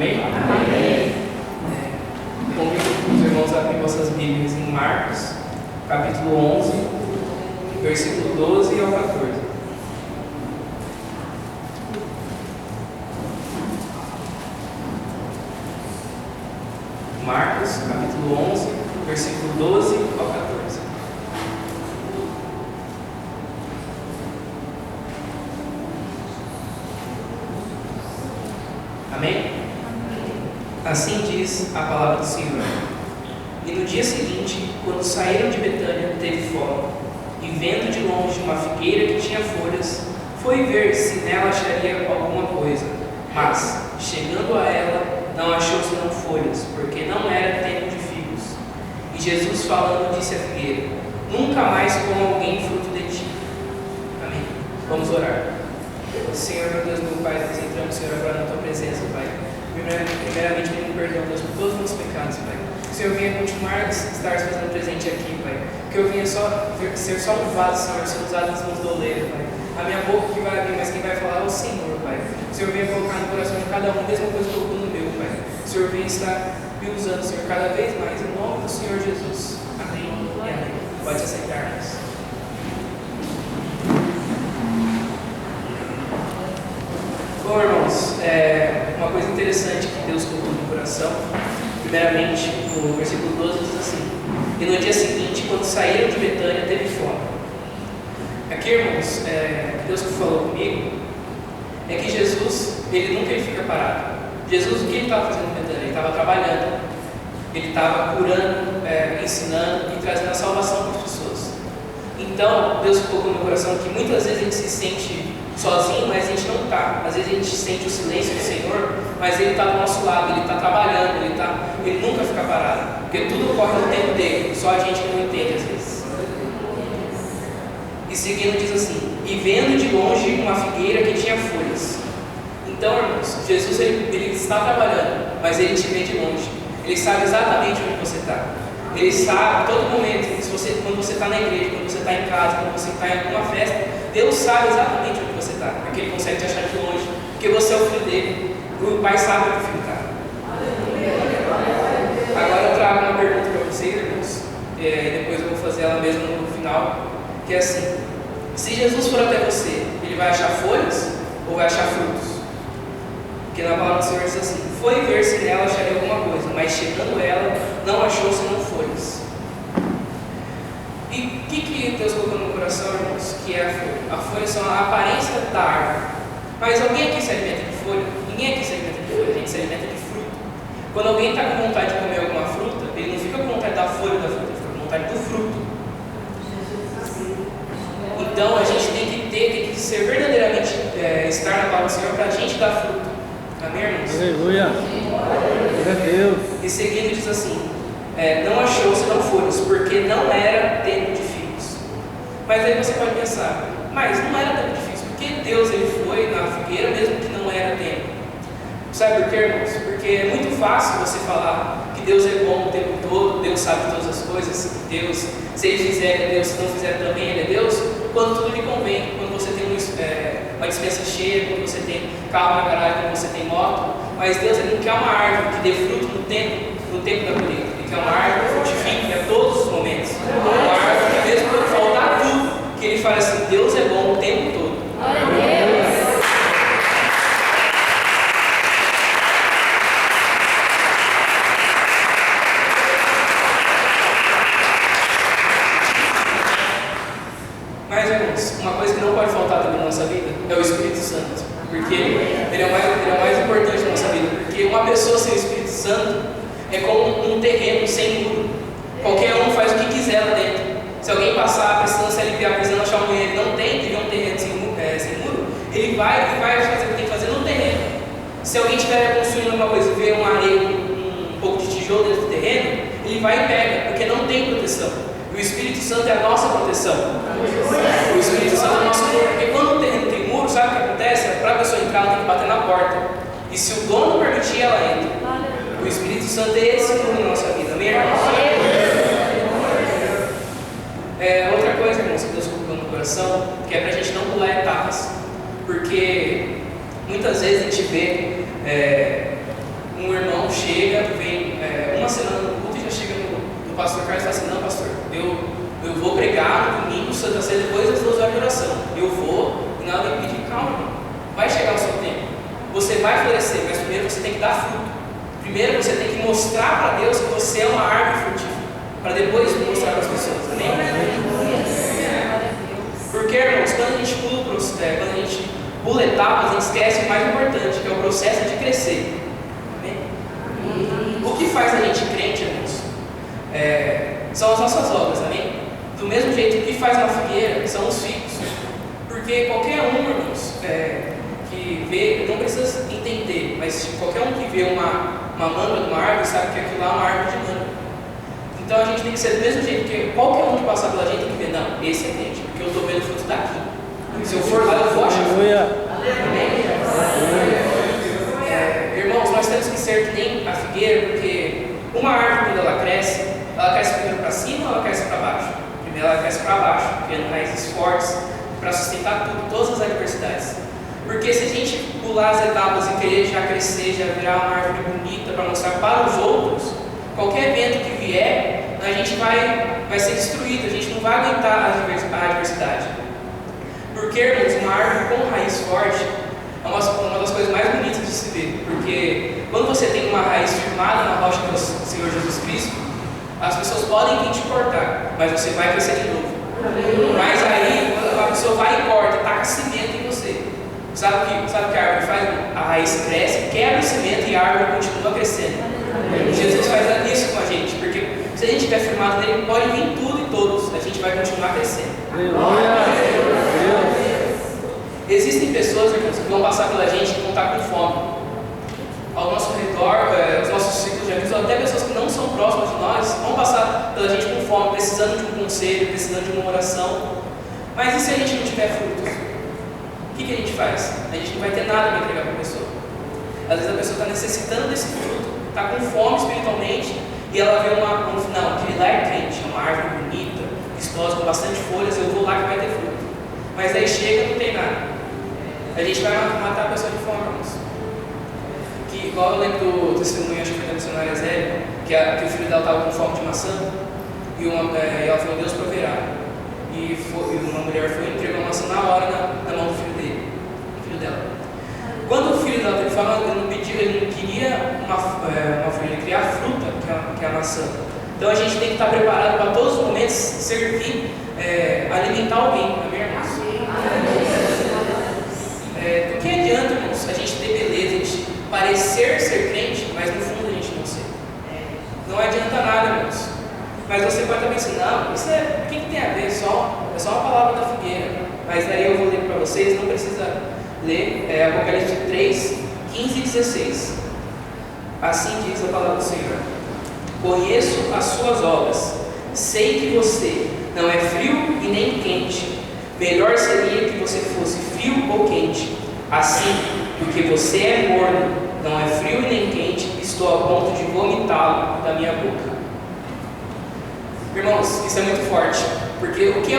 Amém? Amém. Convido os irmãos a abrir vossas Bíblias em Marcos, capítulo 11, versículo 12 ao 14. Marcos, capítulo 11, versículo 12 ao 14. Amém? Assim diz a palavra do Senhor. E no dia seguinte, quando saíram de Betânia, teve fome, e vendo de longe uma figueira que tinha folhas, foi ver se nela acharia alguma coisa. Mas, chegando a ela, não achou senão folhas, porque não era tempo de figos. E Jesus, falando, disse à figueira: Nunca mais coma alguém fruto de ti. Amém. Vamos orar. Senhor, meu Deus, meu Pai, nós entramos, Senhor, agora na tua presença, Pai. Primeiramente, pedindo perdão, Deus, por todos os meus pecados, Pai. Que o Senhor venha continuar a estar se fazendo presente aqui, Pai. Que eu venha ser só um vaso, Senhor, ser usado nas mãos do oleiro, Pai. A minha boca que vai abrir, mas quem vai falar é o Senhor, Pai. O Senhor venha colocar no coração de cada um a mesma coisa que colocou no meu, Pai. O Senhor venha estar me usando, Senhor, cada vez mais, em nome do Senhor Jesus. Amém e amém. Pode aceitar-nos. Bom, irmãos, uma coisa interessante que Deus colocou no coração, primeiramente, no versículo 12 diz assim: E no dia seguinte, quando saíram de Betânia, teve fome. Aqui, irmãos, Deus que falou comigo é que Jesus, ele nunca fica parado. Jesus, o que ele estava fazendo em Betânia? Ele estava trabalhando, ele estava curando, ensinando e trazendo a salvação para as pessoas. Então, Deus colocou no meu coração que muitas vezes a gente se sente sozinho, mas a gente não está. Às vezes a gente sente o silêncio do Senhor, mas Ele está do nosso lado, Ele está trabalhando, Ele nunca fica parado, porque tudo ocorre no tempo dele, só a gente que não entende às vezes. E seguindo diz assim: E vendo de longe uma figueira que tinha folhas. Então, irmãos, Jesus ele está trabalhando, mas Ele te vê de longe. Ele sabe exatamente onde você está. Ele sabe, a todo momento, quando você está na igreja, quando você está em casa, quando você está em alguma festa, Deus sabe exatamente onde você está, porque Ele consegue te achar de longe, porque você é o filho dele. O Pai sabe onde o filho está. Agora eu trago uma pergunta para vocês, irmãos, e depois eu vou fazer ela mesmo no final, que é assim: se Jesus for até você, Ele vai achar folhas ou vai achar frutos? Porque na palavra do Senhor diz assim: Foi ver se nela acharia alguma coisa, mas chegando ela, não achou senão folhas. E o que Deus colocou no meu coração, irmãos? Que é a folha. A folha são a aparência da árvore. Mas alguém aqui se alimenta de folha? Ninguém aqui se alimenta de folha, a gente se alimenta de fruto. Quando alguém está com vontade de comer alguma fruta, ele não fica com vontade da folha da fruta, ele fica com vontade do fruto. Então a gente tem que ser verdadeiramente estar na palavra do Senhor para a gente dar fruto. Amém, irmãos? Aleluia! Glória a Deus! E seguindo diz assim: não achou senão folhas, porque não era tempo de figos. Mas aí você pode pensar: mas não era tempo de figos, porque Deus ele foi na figueira mesmo que não era tempo? Sabe por quê, irmãos? Porque é muito fácil você falar que Deus é bom o tempo todo, Deus sabe todas as coisas, que Deus, se Ele fizer, é Deus, se não fizer também, Ele é Deus, quando tudo lhe convém, quando você tem uma dispensa cheia, quando você tem carro na garagem, quando você tem moto. Mas Deus ele não quer uma árvore que dê fruto no tempo da colheita. Ele quer uma árvore que frutifique a todos os momentos. Uma árvore que mesmo quando faltar tudo, que Ele fala assim: Deus é bom o tempo todo. Mas, irmãos, uma coisa que não pode faltar também na nossa vida é o Espírito Santo, porque ele é o mais importante na nossa vida. Porque uma pessoa sem o Espírito Santo é como um terreno sem muro. Qualquer um faz o que quiser lá dentro. Se alguém passar precisando se aliviar, precisando achar um banheiro, não tem, tiver um terreno sem muro, ele vai fazer o que tem que fazer no terreno. Se alguém estiver construindo alguma coisa e ver uma areia, um pouco de tijolo dentro do terreno, ele vai e pega, porque não tem proteção. O Espírito Santo é a nossa proteção. O Espírito Santo é o nosso muro. Porque quando o terreno tem muro, sabe o que acontece? Para a pessoa entrar, ela tem que bater na porta. E se o dono permitir, ela entra. O Espírito Santo é esse muro na nossa vida, amém, irmãos? Outra coisa, irmãos, que Deus colocou no coração, que é para a gente não pular etapas. Porque muitas vezes a gente vê pastor Carlos fala assim, não pastor, eu vou pregar no domingo, Santa Ceia, depois das 2 horas de oração. Eu vou, e na hora de pedir, calma, irmão. Vai chegar o seu tempo. Você vai florescer, mas primeiro você tem que dar fruto. Primeiro você tem que mostrar para Deus que você é uma árvore frutífera, para depois mostrar para as pessoas. Amém? Porque, irmãos, quando a gente pula etapas, a gente esquece o mais importante, que é o processo de crescer. Amém? O que faz a gente crente, irmãos, são as nossas obras. Amém? Do mesmo jeito, o que faz uma figueira são os figos. Porque qualquer um, irmãos, que vê, não precisa entender, mas qualquer um que vê uma manga de uma árvore sabe que aquilo lá é uma árvore de manga. Então a gente tem que ser do mesmo jeito, que qualquer um que passar pela gente tem que ver, não, esse é crente, porque eu estou vendo frutos daqui. Se eu for lá, eu vou achar fruto. Irmãos, nós temos que ser que nem a figueira, porque uma árvore, quando ela cresce primeiro para cima ou ela cresce para baixo? Primeiro ela cresce para baixo, criando raízes fortes para sustentar tudo, todas as adversidades. Porque se a gente pular as etapas e querer já crescer, já virar uma árvore bonita para mostrar para os outros, qualquer vento que vier, a gente vai ser destruído, a gente não vai aguentar a adversidade. Porque, irmãos, uma árvore com raiz forte é uma das coisas mais bonitas de se ver. Porque quando você tem uma raiz firmada na rocha do Senhor Jesus Cristo, as pessoas podem vir te cortar, mas você vai crescer de novo. Mas aí, quando a pessoa vai e corta, taca cimento em você. Sabe o que a árvore faz? A raiz cresce, quebra o cimento e a árvore continua crescendo. Jesus faz isso com a gente, porque se a gente estiver firmado nele, pode vir tudo e todos, a gente vai continuar crescendo. Existem pessoas, irmãos, que vão passar pela gente e vão estar com fome. Ao nosso redor, os nossos ciclos de amigos, ou até pessoas que não são próximas de nós, vão passar pela gente com fome, precisando de um conselho, precisando de uma oração. Mas e se a gente não tiver frutos? O que a gente faz? A gente não vai ter nada para entregar para a pessoa. Às vezes a pessoa está necessitando desse fruto, está com fome espiritualmente, e ela vê não, aquele lá é crente, é uma árvore bonita, vistosa, com bastante folhas, eu vou lá que vai ter fruto. Mas aí chega e não tem nada. A gente vai matar a pessoa de fome, irmãos. Igual eu lembro do testemunho, acho que foi da missionária Zé, que o filho dela estava com fome de maçã, e ela falou, Deus proverá. E uma mulher foi e entregou a maçã na hora na mão do filho dela. Quando o filho dela teve fome, ele não queria uma folha, ele queria a fruta, que é a maçã. Então a gente tem que estar preparado para todos os momentos servir, alimentar alguém, amém, irmãos? Do que adianta, irmãos, a gente ter beleza, a gente parecer ser crente, mas no fundo a gente não ser. Não adianta nada, irmãos. Mas você pode estar pensando, não, isso o que tem a ver? É só uma palavra da figueira. Mas daí eu vou ler para vocês, não precisa ler, Apocalipse 3, 15 e 16. Assim diz a palavra do Senhor: conheço as suas obras, sei que você não é frio e nem quente. Melhor seria que você fosse frio ou quente. Assim, porque você é morno, não é frio e nem quente, estou a ponto de vomitá-lo da minha boca. Irmãos, isso é muito forte, porque o que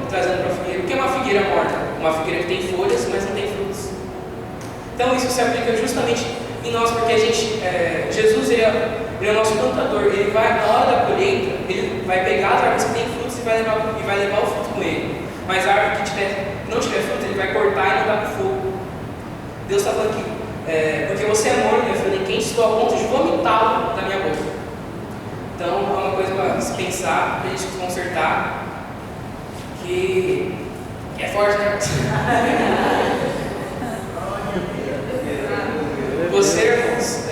trazendo para a figueira, o que é uma figueira morta? Uma figueira que tem folhas, mas não tem frutos. Então isso se aplica justamente em nós, porque a gente, Jesus ele é o nosso plantador, ele vai, na hora da colheita, ele vai pegar as árvores que têm frutos e vai levar o fruto com ele. Mas a árvore que não tiver fruto, ele vai cortar e mandar para o fogo. Deus está falando aqui, porque você é morno, meu filho, quem estou a ponto de vomitá-lo da minha boca. Então é uma coisa para se pensar, para a gente se consertar, que é forte, né? Você, irmãos,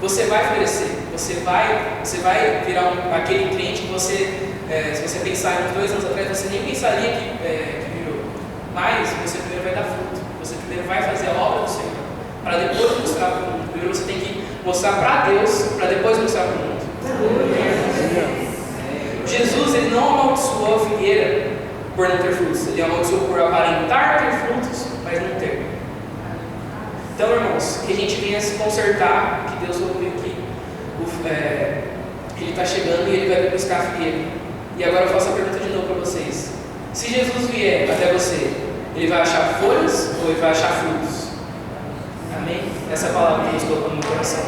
você vai florescer, você vai virar aquele crente que você, se você pensar em uns 2 anos atrás, você nem pensaria que virou. Mas você primeiro vai dar fruto, você primeiro vai fazer a obra do Senhor, para depois mostrar para o mundo. Primeiro você tem que mostrar para Deus, para depois mostrar para o mundo. Jesus, ele não amaldiçoou a figueira por não ter frutos, ele amaldiçoou por aparentar ter frutos, mas não ter. Então, irmãos, que a gente venha se consertar, que Deus ouviu que Ele está chegando e Ele vai vir buscar a figueira. E agora eu faço a pergunta de novo para vocês: se Jesus vier até você, Ele vai achar folhas ou Ele vai achar frutos? Amém? Essa palavra que Deus colocou no meu coração.